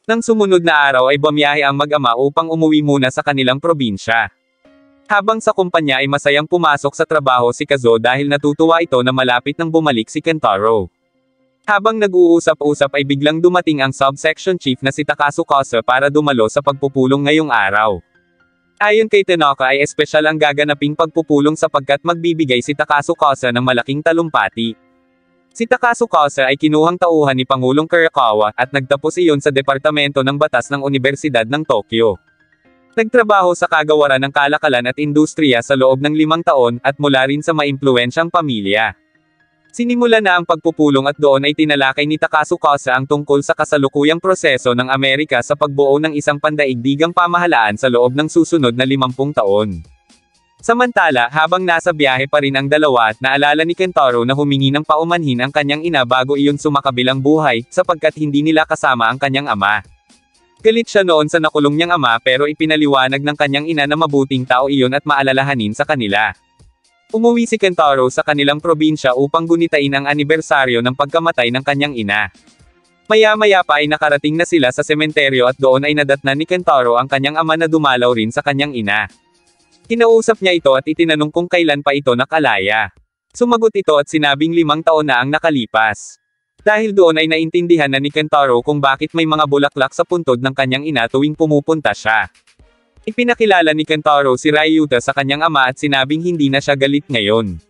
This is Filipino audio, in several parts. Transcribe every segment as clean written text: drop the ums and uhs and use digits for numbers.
Nang sumunod na araw ay bumiyahe ang mag-ama upang umuwi muna sa kanilang probinsya. Habang sa kumpanya ay masayang pumasok sa trabaho si Kazuo dahil natutuwa ito na malapit nang bumalik si Kentaro. Habang nag-uusap-usap ay biglang dumating ang subsection chief na si Takasu Kosa para dumalo sa pagpupulong ngayong araw. Ayon kay Tanaka ay espesyal ang gaganaping pagpupulong sapagkat magbibigay si Takasu Kosa ng malaking talumpati. Si Takasu Kosa ay kinuhang tauhan ni Pangulong Kurakawa at nagtapos iyon sa Departamento ng Batas ng Universidad ng Tokyo. Nagtrabaho sa kagawaran ng kalakalan at industriya sa loob ng 5 taon at mula rin sa maimpluwensyang pamilya. Sinimula na ang pagpupulong at doon ay tinalakay ni Takasu Kosa ang tungkol sa kasalukuyang proseso ng Amerika sa pagbuo ng isang pandaigdigang pamahalaan sa loob ng susunod na 50 taon. Samantala, habang nasa biyahe pa rin ang dalawa at naalala ni Kentaro na humingi ng paumanhin ang kanyang ina bago iyon sumakabilang buhay, sapagkat hindi nila kasama ang kanyang ama. Galit siya noon sa nakulong niyang ama pero ipinaliwanag ng kanyang ina na mabuting tao iyon at maalalahanin sa kanila. Umuwi si Kentaro sa kanilang probinsya upang gunitain ang anibersaryo ng pagkamatay ng kanyang ina. Maya-maya pa ay nakarating na sila sa sementeryo at doon ay nadatnan ni Kentaro ang kanyang ama na dumalaw rin sa kanyang ina. Kinausap niya ito at itinanong kung kailan pa ito nakalaya. Sumagot ito at sinabing 5 taon na ang nakalipas. Dahil doon ay naintindihan na ni Kentaro kung bakit may mga bulaklak sa puntod ng kanyang ina tuwing pumupunta siya. Ipinakilala ni Kentaro si Ryuta sa kanyang ama at sinabing hindi na siya galit ngayon.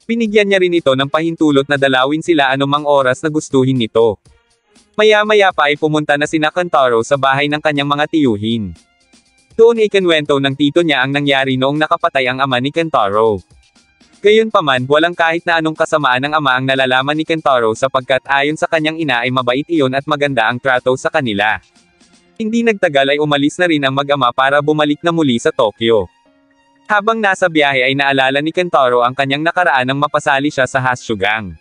Binigyan niya rin ito ng pahintulot na dalawin sila anumang oras na gustuhin nito. Maya-maya pa ay pumunta na sina Kentaro sa bahay ng kanyang mga tiyuhin. Doon ay kinwento ng tito niya ang nangyari noong nakapatay ang ama ni Kentaro. Gayunpaman, walang kahit na anong kasamaan ng ama ang nalalaman ni Kentaro sapagkat ayon sa kanyang ina ay mabait iyon at maganda ang trato sa kanila. Hindi nagtagal ay umalis na rin ang mag-ama para bumalik na muli sa Tokyo. Habang nasa biyahe ay naalala ni Kentaro ang kanyang nakaraan nang mapasali siya sa Hashugang.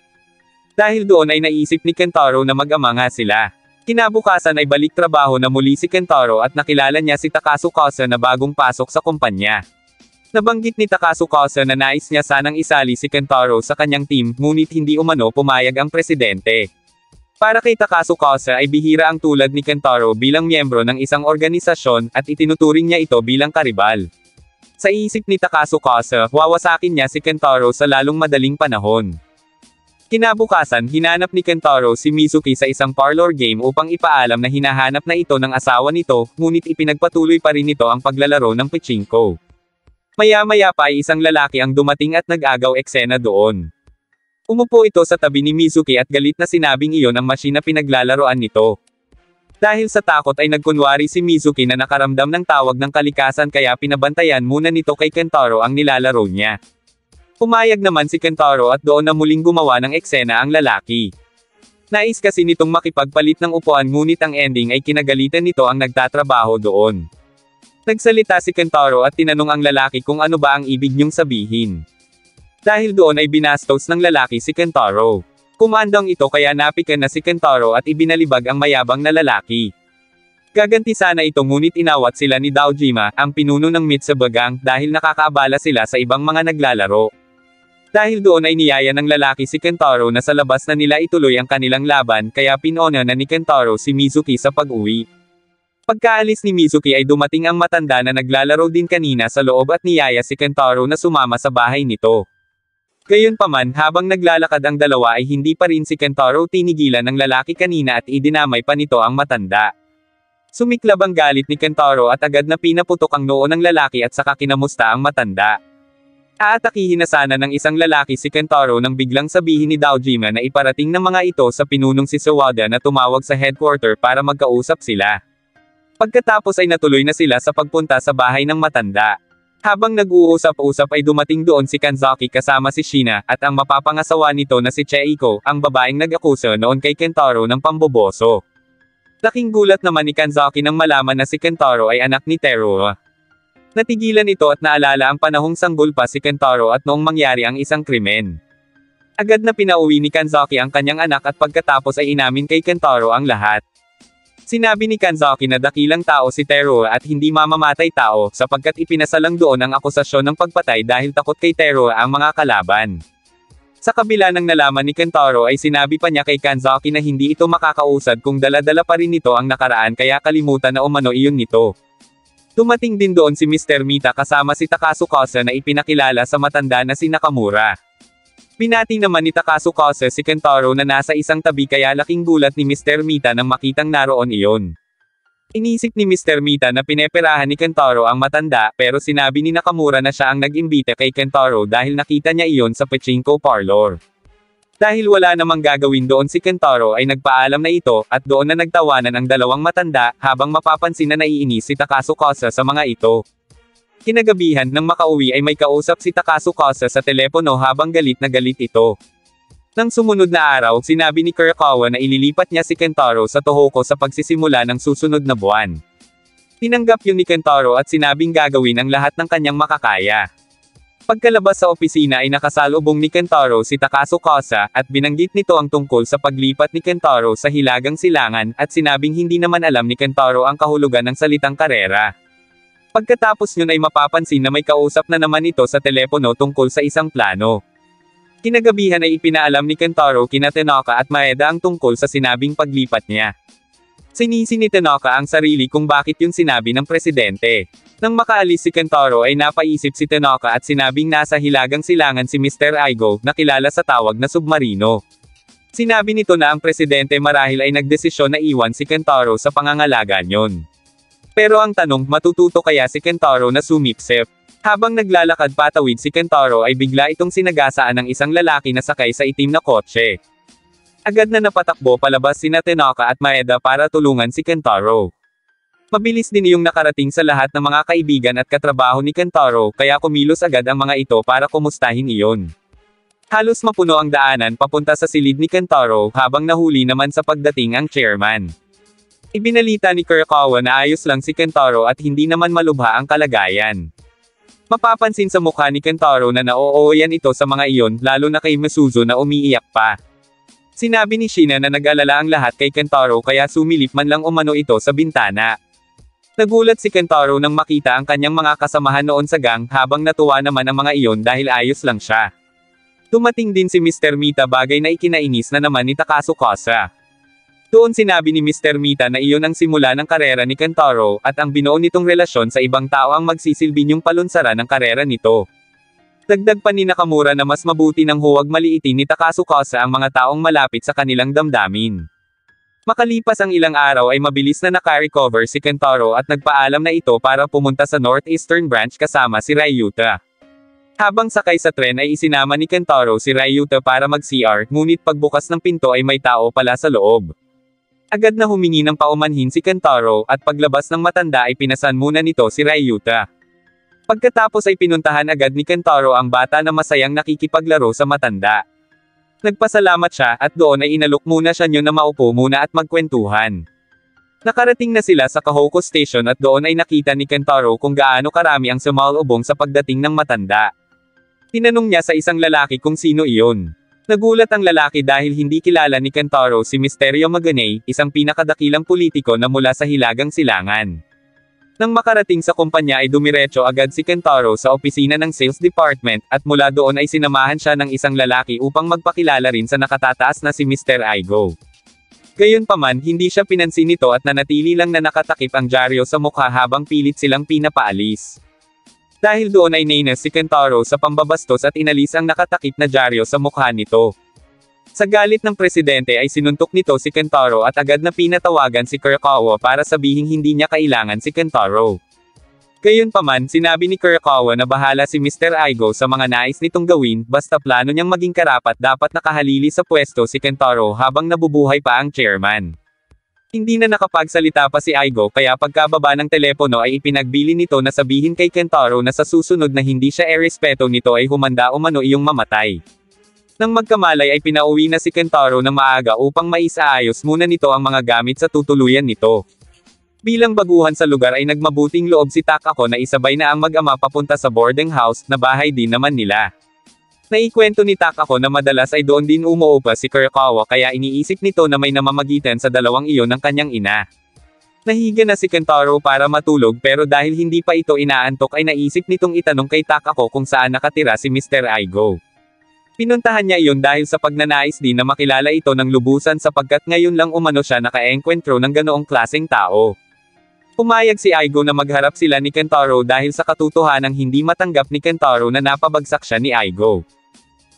Dahil doon ay naisip ni Kentaro na mag-ama nga sila. Kinabukasan ay balik trabaho na muli si Kentaro at nakilala niya si Takasu Kosa na bagong pasok sa kumpanya. Nabanggit ni Takasu Kosa na nais niya sanang isali si Kentaro sa kanyang team, ngunit hindi umano pumayag ang presidente. Para kay Takasu Kosa ay bihira ang tulad ni Kentaro bilang miyembro ng isang organisasyon at itinuturing niya ito bilang karibal. Sa isip ni Takasu Kosa, wawasakin niya si Kentaro sa lalong madaling panahon. Kinabukasan, hinanap ni Kentaro si Mizuki sa isang parlor game upang ipaalam na hinahanap na ito ng asawa nito, ngunit ipinagpatuloy pa rin nito ang paglalaro ng pachinko. Maya-maya pa ay isang lalaki ang dumating at nag-agaw eksena doon. Umupo ito sa tabi ni Mizuki at galit na sinabing iyon ang machine na pinaglalaroan nito. Dahil sa takot ay nagkunwari si Mizuki na nakaramdam ng tawag ng kalikasan kaya pinabantayan muna nito kay Kentaro ang nilalaro niya. Pumayag naman si Kentaro at doon na muling gumawa ng eksena ang lalaki. Nais kasi nitong makipagpalit ng upuan ngunit ang ending ay kinagalitan nito ang nagtatrabaho doon. Nagsalita si Kentaro at tinanong ang lalaki kung ano ba ang ibig niyong sabihin. Dahil doon ay binastos ng lalaki si Kentaro. Kumandong ito kaya napikan na si Kentaro at ibinalibag ang mayabang na lalaki. Gaganti sana ito ngunit inawat sila ni Daojima, ang pinuno ng Mitsubigang, dahil nakakaabala sila sa ibang mga naglalaro. Dahil doon ay niyaya ng lalaki si Kentaro na sa labas na nila ituloy ang kanilang laban kaya pinona na ni Kentaro si Mizuki sa pag-uwi. Pagkaalis ni Mizuki ay dumating ang matanda na naglalaro din kanina sa loob at niyaya si Kentaro na sumama sa bahay nito. Gayunpaman, habang naglalakad ang dalawa ay hindi pa rin si Kentaro tinigilan ng lalaki kanina at idinamay pa nito ang matanda. Sumiklab ang galit ni Kentaro at agad na pinaputok ang noo ng lalaki at saka kinamusta ang matanda. Aatakihin na sana ng isang lalaki si Kentaro nang biglang sabihin ni Daojima na iparating ng mga ito sa pinunong si Sawada na tumawag sa headquarter para magkausap sila. Pagkatapos ay natuloy na sila sa pagpunta sa bahay ng matanda. Habang nag-uusap-usap ay dumating doon si Kanzaki kasama si Shina, at ang mapapangasawa nito na si Cheiko, ang babaeng nag-akusa noon kay Kentaro ng pamboboso. Laking gulat naman ni Kanzaki nang malaman na si Kentaro ay anak ni Teruo. Natigilan ito at naalala ang panahong sanggol pa si Kentaro at noong mangyari ang isang krimen. Agad na pinauwi ni Kanzaki ang kanyang anak at pagkatapos ay inamin kay Kentaro ang lahat. Sinabi ni Kanzaki na dakilang tao si Teruo at hindi mamamatay tao, sapagkat ipinasalang doon ang akusasyon ng pagpatay dahil takot kay Teruo ang mga kalaban. Sa kabila ng nalaman ni Kentaro ay sinabi pa niya kay Kanzaki na hindi ito makakausad kung dala-dala pa rin nito ang nakaraan kaya kalimutan na umano iyon nito. Dumating din doon si Mr. Mita kasama si Takasukasa na ipinakilala sa matanda na si Nakamura. Binati naman ni Takasukasa si Kentaro na nasa isang tabi kaya laking gulat ni Mr. Mita nang makitang naroon iyon. Inisip ni Mr. Mita na pineperahan ni Kentaro ang matanda pero sinabi ni Nakamura na siya ang nag-imbita kay Kentaro dahil nakita niya iyon sa pachinko parlor. Dahil wala namang gagawin doon si Kentaro ay nagpaalam na ito at doon na nagtawanan ang dalawang matanda habang mapapansin na naiinis si Takasukasa sa mga ito. Kinagabihan nang makauwi ay may kausap si Takasukasa sa telepono habang galit na galit ito. Nang sumunod na araw, sinabi ni Kurakawa na ililipat niya si Kentaro sa Tohoku sa pagsisimula ng susunod na buwan. Tinanggap yun ni Kentaro at sinabing gagawin ang lahat ng kanyang makakaya. Pagkalabas sa opisina ay nakasalubong ni Kentaro si Takasukasa at binanggit nito ang tungkol sa paglipat ni Kentaro sa Hilagang Silangan at sinabing hindi naman alam ni Kentaro ang kahulugan ng salitang karera. Pagkatapos yun ay mapapansin na may kausap na naman ito sa telepono tungkol sa isang plano. Kinagabihan ay ipinaalam ni Kentaro kina Tanaka at Maeda ang tungkol sa sinabing paglipat niya. Sinisi ni Tanaka ang sarili kung bakit yun sinabi ng presidente. Nang makaalis si Kentaro ay napaisip si Tanaka at sinabing nasa Hilagang Silangan si Mr. Aigo na kilala sa tawag na submarino. Sinabi nito na ang presidente marahil ay nagdesisyon na iwan si Kentaro sa pangangalaga niyon. Pero ang tanong, matututo kaya si Kentaro na sumipsip? Habang naglalakad patawid si Kentaro ay bigla itong sinagasaan ng isang lalaki na sakay sa itim na kotse. Agad na napatakbo palabas sina Tanaka at Maeda para tulungan si Kentaro. Mabilis din yung nakarating sa lahat ng mga kaibigan at katrabaho ni Kentaro kaya kumilos agad ang mga ito para kumustahin iyon. Halos mapuno ang daanan papunta sa silid ni Kentaro habang nahuli naman sa pagdating ang chairman. Ibinalita ni Kurakawa na ayos lang si Kentaro at hindi naman malubha ang kalagayan. Mapapansin sa mukha ni Kentaro na naooyan ito sa mga iyon, lalo na kay Masuzo na umiiyak pa. Sinabi ni Shina na nag-alala ang lahat kay Kentaro kaya sumilip man lang umano ito sa bintana. Nagulat si Kentaro nang makita ang kanyang mga kasamahan noon sa gang habang natuwa naman ang mga iyon dahil ayos lang siya. Dumating din si Mr. Mita bagay na ikinainis na naman ni Takasukasa. Doon sinabi ni Mr. Mita na iyon ang simula ng karera ni Kentaro, at ang binuo nitong relasyon sa ibang tao ang magsisilbi niyong palunsaran ng karera nito. Dagdag pa ni Nakamura na mas mabuti nang huwag maliitin ni Takasukasa ang mga taong malapit sa kanilang damdamin. Makalipas ang ilang araw ay mabilis na naka-recover si Kentaro at nagpaalam na ito para pumunta sa Northeastern Branch kasama si Ryuta. Habang sakay sa tren ay isinama ni Kentaro si Ryuta para mag-CR, ngunit pagbukas ng pinto ay may tao pala sa loob. Agad na humingi ng paumanhin si Kentaro, at paglabas ng matanda ay pinasan muna nito si Ryuta. Pagkatapos ay pinuntahan agad ni Kentaro ang bata na masayang nakikipaglaro sa matanda. Nagpasalamat siya, at doon ay inalok muna siya niyo na maupo muna at magkwentuhan. Nakarating na sila sa Kahoku Station at doon ay nakita ni Kentaro kung gaano karami ang sumalubong sa pagdating ng matanda. Tinanong niya sa isang lalaki kung sino iyon. Nagulat ang lalaki dahil hindi kilala ni Kentaro si Misterio Maganay, isang pinakadakilang politiko na mula sa Hilagang Silangan. Nang makarating sa kumpanya ay dumiretso agad si Kentaro sa opisina ng sales department, at mula doon ay sinamahan siya ng isang lalaki upang magpakilala rin sa nakatataas na si Mr. Aigo. Gayunpaman, hindi siya pinansin nito at nanatili lang na nakatakip ang dyaryo sa mukha habang pilit silang pinapaalis. Dahil doon ay nainis si Kentaro sa pambabastos at inalis ang nakatakip na dyaryo sa mukha nito. Sa galit ng presidente ay sinuntok nito si Kentaro at agad na pinatawagan si Kurakawa para sabihing hindi niya kailangan si Kentaro. Gayunpaman, sinabi ni Kurakawa na bahala si Mr. Aigo sa mga nais nitong gawin, basta plano niyang maging karapat dapat nakahalili sa pwesto si Kentaro habang nabubuhay pa ang chairman. Hindi na nakapagsalita pa si Aigo kaya pagkababa ng telepono ay ipinagbili nito na sabihin kay Kentaro na sa susunod na hindi siya irespeto nito ay humanda umano iyong mamatay. Nang magkamalay ay pinauwi na si Kentaro ng maaga upang maisaayos muna nito ang mga gamit sa tutuluyan nito. Bilang baguhan sa lugar ay nagmabuting loob si Takako na isabay na ang mag-ama papunta sa boarding house, na bahay din naman nila. Naikwento ni Takako na madalas ay doon din umuupa si Kurakawa kaya iniisip nito na may namamagitan sa dalawang iyon ng kanyang ina. Nahiga na si Kentaro para matulog pero dahil hindi pa ito inaantok ay naisip nitong itanong kay Takako kung saan nakatira si Mr. Aigo. Pinuntahan niya iyon dahil sa pagnanais din na makilala ito ng lubusan sapagkat ngayon lang umano siya nakaengkwentro ng ganoong klaseng tao. Pumayag si Aigo na magharap sila ni Kentaro dahil sa katotohanang hindi matanggap ni Kentaro na napabagsak siya ni Aigo.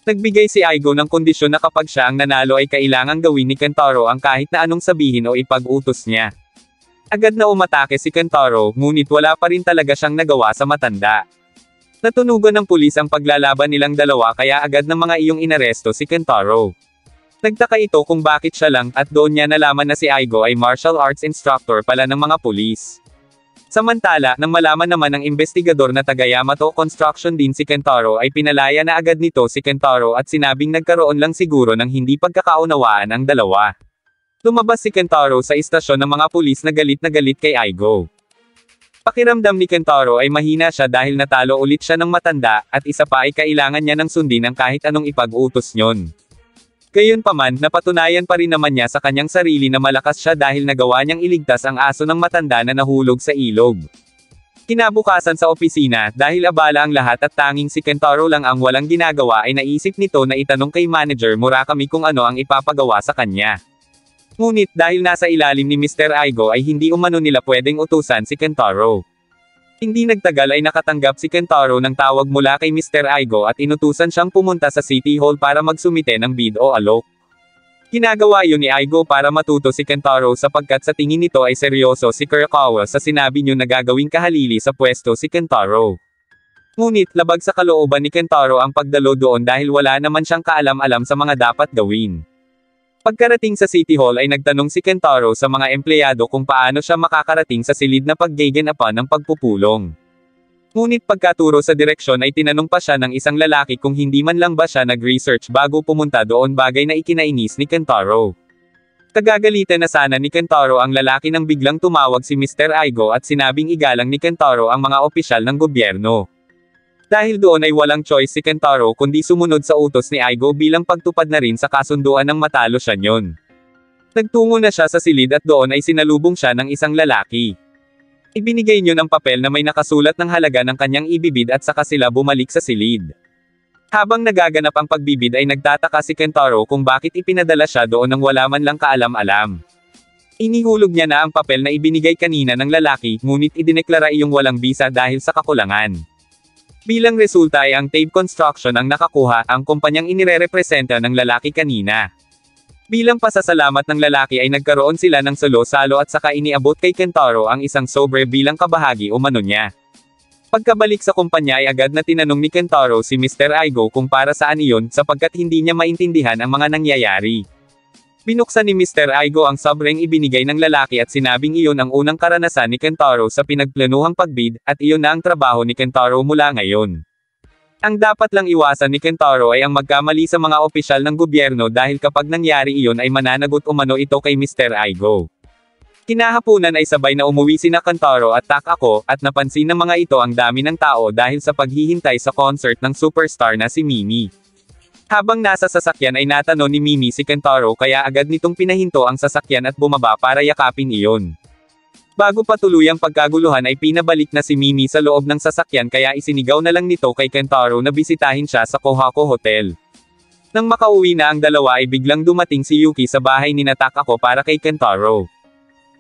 Nagbigay si Aigo ng kondisyon na kapag siya ang nanalo ay kailangang gawin ni Kentaro ang kahit na anong sabihin o ipag-utos niya. Agad na umatake si Kentaro, ngunit wala pa rin talaga siyang nagawa sa matanda. Natunugan ng pulis ang paglalaban nilang dalawa kaya agad ng mga iyong inaresto si Kentaro. Nagtaka ito kung bakit siya lang, at doon niya nalaman na si Aigo ay martial arts instructor pala ng mga pulis. Samantala, nang malaman naman ng investigador na taga Yamato Construction din si Kentaro ay pinalaya na agad nito si Kentaro at sinabing nagkaroon lang siguro ng hindi pagkakaunawaan ang dalawa. Lumabas si Kentaro sa istasyon ng mga pulis na galit kay Aigo. Pakiramdam ni Kentaro ay mahina siya dahil natalo ulit siya ng matanda, at isa pa ay kailangan niya ng sundin ang kahit anong ipag-utos nyon. Gayunpaman, napatunayan pa rin naman niya sa kanyang sarili na malakas siya dahil nagawa niyang iligtas ang aso ng matanda na nahulog sa ilog. Kinabukasan sa opisina, dahil abala ang lahat at tanging si Kentaro lang ang walang ginagawa ay naisip nito na itanong kay Manager Murakami kung ano ang ipapagawa sa kanya. Ngunit dahil nasa ilalim ni Mr. Aigo ay hindi umano nila pwedeng utusan si Kentaro. Hindi nagtagal ay nakatanggap si Kentaro ng tawag mula kay Mr. Aigo at inutusan siyang pumunta sa City Hall para magsumite ng bid o alok. Ginagawa iyon ni Aigo para matuto si Kentaro sapagkat sa tingin nito ay seryoso si Kurokawa sa sinabi niyo na gagawing kahalili sa pwesto si Kentaro. Ngunit labag sa kalooban ni Kentaro ang pagdalo doon dahil wala naman siyang kaalam-alam sa mga dapat gawin. Pagkarating sa City Hall ay nagtanong si Kentaro sa mga empleyado kung paano siya makakarating sa silid na paggaganapan ng pagpupulong. Ngunit pagkaturo sa direksyon ay tinanong pa siya ng isang lalaki kung hindi man lang ba siya nag-research bago pumunta doon, bagay na ikinainis ni Kentaro. Kagagalitan na sana ni Kentaro ang lalaki nang biglang tumawag si Mr. Aigo at sinabing igalang ni Kentaro ang mga opisyal ng gobyerno. Dahil doon ay walang choice si Kentaro kundi sumunod sa utos ni Aigo bilang pagtupad na rin sa kasunduan ng matalo siya nyon. Nagtungo na siya sa silid at doon ay sinalubong siya ng isang lalaki. Ibinigay niyo ng papel na may nakasulat ng halaga ng kanyang ibibid at saka sila bumalik sa silid. Habang nagaganap ang pagbibid ay nagtataka si Kentaro kung bakit ipinadala siya doon nang wala man lang kaalam-alam. Inihulog niya na ang papel na ibinigay kanina ng lalaki, ngunit idineklara iyong walang bisa dahil sa kakulangan. Bilang resulta ay ang Tape Construction ang nakakuha, ang kumpanyang inirerepresenta ng lalaki kanina. Bilang pasasalamat ng lalaki ay nagkaroon sila ng salo-salo at saka iniabot kay Kentaro ang isang sobre bilang kabahagi umano niya. Pagkabalik sa kumpanya ay agad na tinanong ni Kentaro si Mr. Aigo kung para saan iyon sapagkat hindi niya maintindihan ang mga nangyayari. Binuksan ni Mr. Aigo ang sobreng ibinigay ng lalaki at sinabing iyon ang unang karanasan ni Kentaro sa pinagplanuhang pagbid, at iyon na ang trabaho ni Kentaro mula ngayon. Ang dapat lang iwasan ni Kentaro ay ang magkamali sa mga opisyal ng gobyerno dahil kapag nangyari iyon ay mananagot umano ito kay Mr. Aigo. Kinahapunan ay sabay na umuwi sina Kentaro at Takako, at napansin ng mga ito ang dami ng tao dahil sa paghihintay sa concert ng superstar na si Mimi. Habang nasa sasakyan ay natanong ni Mimi si Kentaro kaya agad nitong pinahinto ang sasakyan at bumaba para yakapin iyon. Bago pa tuluyang pagkaguluhan ay pinabalik na si Mimi sa loob ng sasakyan kaya isinigaw na lang nito kay Kentaro na bisitahin siya sa Kohako Hotel. Nang makauwi na ang dalawa ay biglang dumating si Yuki sa bahay ni Takako para kay Kentaro.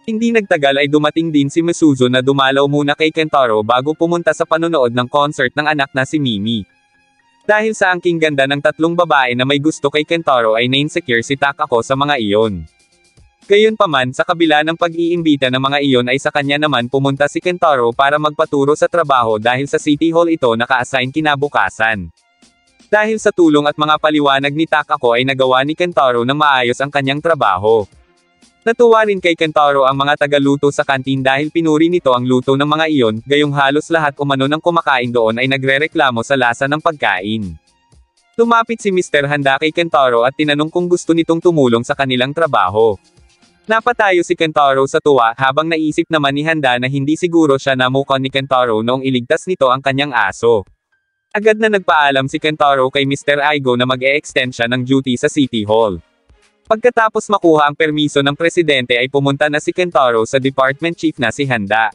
Hindi nagtagal ay dumating din si Misuzo na dumalaw muna kay Kentaro bago pumunta sa panonood ng concert ng anak na si Mimi. Dahil sa angking ganda ng tatlong babae na may gusto kay Kentaro ay na-insecure si Takako sa mga iyon. Gayunpaman, sa kabila ng pag-iimbita ng mga iyon ay sa kanya naman pumunta si Kentaro para magpaturo sa trabaho dahil sa City Hall ito naka-assign kinabukasan. Dahil sa tulong at mga paliwanag ni Takako ay nagawa ni Kentaro ng maayos ang kanyang trabaho. Natuwa rin kay Kentaro ang mga tagaluto sa kantin dahil pinuri nito ang luto ng mga iyon, gayong halos lahat umano ng kumakain doon ay nagrereklamo sa lasa ng pagkain. Lumapit si Mr. Handa kay Kentaro at tinanong kung gusto nitong tumulong sa kanilang trabaho. Napatayo si Kentaro sa tuwa habang naisip naman ni Handa na hindi siguro siya namukha ni Kentaro noong iligtas nito ang kanyang aso. Agad na nagpaalam si Kentaro kay Mr. Aigo na mag-e-extend siya ng duty sa City Hall. Pagkatapos makuha ang permiso ng presidente ay pumunta na si Kentaro sa department chief na si Handa.